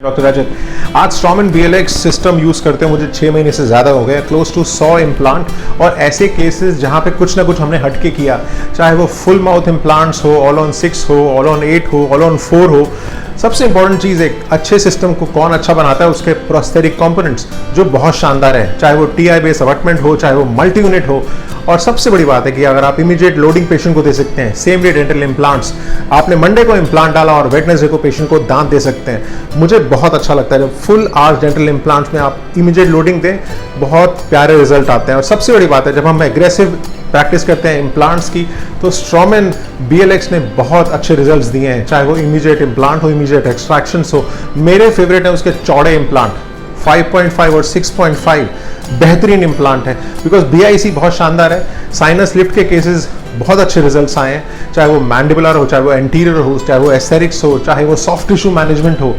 Doctor रजत, आज स्ट्रॉमन BLX system use करते हैं मुझे 6 महीने से ज़्यादा हो गए, क्लोज टू 100 इम्प्लांट और ऐसे केसेस जहाँ पे कुछ ना कुछ हमने हटके किया, चाहे वो फुल माउथ इम्प्लांट्स हो, ऑल ऑन 6 हो, ऑल ऑन 8 हो, ऑल ऑन 4 हो। सबसे इंपॉर्टेंट चीज़ एक अच्छे सिस्टम को कौन अच्छा बनाता है, उसके प्रोस्थेटिक कंपोनेंट्स जो बहुत शानदार है, चाहे वो TI बेस अबटमेंट हो, चाहे वो मल्टी यूनिट हो। और सबसे बड़ी बात है कि अगर आप इमीडिएट लोडिंग पेशेंट को दे सकते हैं, सेम डे डेंटल इम्प्लांट्स, आपने मंडे को इम्प्लांट डाला और वेडनेसडे को पेशेंट को दांत दे सकते हैं। मुझे बहुत अच्छा लगता है जब फुल आवर्स डेंटल इम्प्लांट्स में आप इमीडिएट लोडिंग दें, बहुत प्यारे रिजल्ट आते हैं। और सबसे बड़ी बात है जब हम एग्रेसिव प्रैक्टिस करते हैं इम्प्लांट्स की, तो स्ट्रॉमन BLX ने बहुत अच्छे रिजल्ट्स दिए हैं, चाहे वो इमीडिएट इम्प्लांट हो, इमीडिएट एक्सट्रैक्शंस हो। मेरे फेवरेट है उसके चौड़े इम्प्लांट 5.5 और 6.5 बेहतरीन इम्प्लांट है, बिकॉज BIC बहुत शानदार है। साइनस लिफ्ट के केसेस बहुत अच्छे रिजल्ट्स आए हैं, चाहे वो मैंडिबुलर हो, चाहे वो एंटीरियर हो, चाहे वो एस्थेटिक्स हो, चाहे वो सॉफ्ट टिश्यू मैनेजमेंट हो,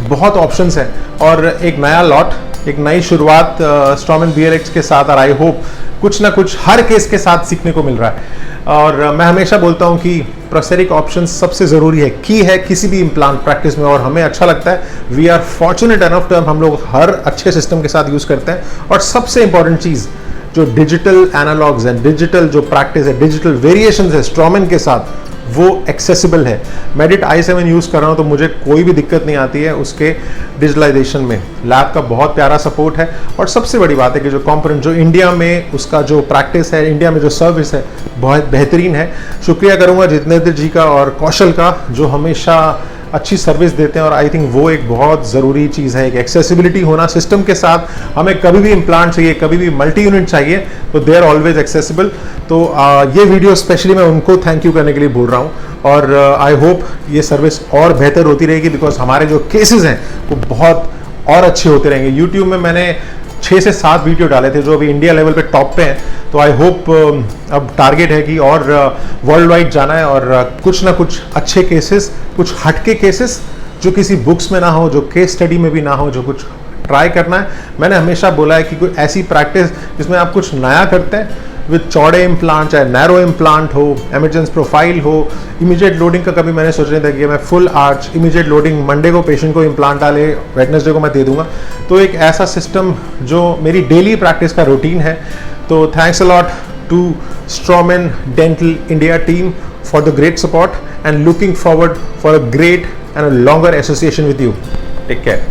बहुत ऑप्शंस हैं। और एक नया लॉट, एक नई शुरुआत स्ट्रॉमन BLX के साथ, और आई होप कुछ ना कुछ हर केस के साथ सीखने को मिल रहा है। और मैं हमेशा बोलता हूँ कि प्रोस्थेटिक ऑप्शन सबसे ज़रूरी है, की है किसी भी इम्प्लांट प्रैक्टिस में, और हमें अच्छा लगता है। We are fortunate enough to हम लोग हर अच्छे सिस्टम के साथ यूज़ करते हैं। और सबसे इंपॉर्टेंट चीज़ जो डिजिटल एनालॉग्स हैं, डिजिटल जो प्रैक्टिस है, डिजिटल वेरिएशंस है स्ट्रॉमन के साथ, वो एक्सेसिबल है। मेडिट i7 यूज़ कर रहा हूँ तो मुझे कोई भी दिक्कत नहीं आती है उसके डिजिटलाइजेशन में। लैब का बहुत प्यारा सपोर्ट है। और सबसे बड़ी बात है कि जो कंपोनेंट जो इंडिया में उसका जो प्रैक्टिस है, इंडिया में जो सर्विस है, बहुत बेहतरीन है। शुक्रिया करूँगा जितेंद्र जी का और कौशल का, जो हमेशा अच्छी सर्विस देते हैं। और आई थिंक वो एक बहुत ज़रूरी चीज़ है, एक एक्सेसिबिलिटी होना सिस्टम के साथ। हमें कभी भी इम्प्लांट चाहिए, कभी भी मल्टी यूनिट चाहिए, तो दे आर ऑलवेज एक्सेसिबल। तो ये वीडियो स्पेशली मैं उनको थैंक यू करने के लिए बोल रहा हूँ। और आई होप ये सर्विस और बेहतर होती रहेगी, बिकॉज हमारे जो केसेस हैं वो बहुत और अच्छे होते रहेंगे। यूट्यूब में मैंने 6 से 7 वीडियो डाले थे जो अभी इंडिया लेवल पे टॉप पे हैं। तो आई होप अब टारगेट है कि और वर्ल्ड वाइड जाना है, और कुछ ना कुछ अच्छे केसेस, कुछ हटके केसेस जो किसी बुक्स में ना हो, जो केस स्टडी में भी ना हो, जो कुछ ट्राई करना है। मैंने हमेशा बोला है कि कोई ऐसी प्रैक्टिस जिसमें आप कुछ नया करते हैं विद चौड़े इम्प्लांट, चाहे नैरो इम्प्लांट हो, एमरजेंस प्रोफाइल हो, इमीडिएट लोडिंग का कभी मैंने सोच नहीं था कि मैं full arch immediate loading Monday को पेशेंट को इम्प्लांट डाले, वेडनेसडे को मैं दे दूंगा। तो एक ऐसा सिस्टम जो मेरी डेली प्रैक्टिस का रूटीन है। तो thanks a lot to Straumann dental India team for the great support, and looking forward for a great and a longer association with you. Take care.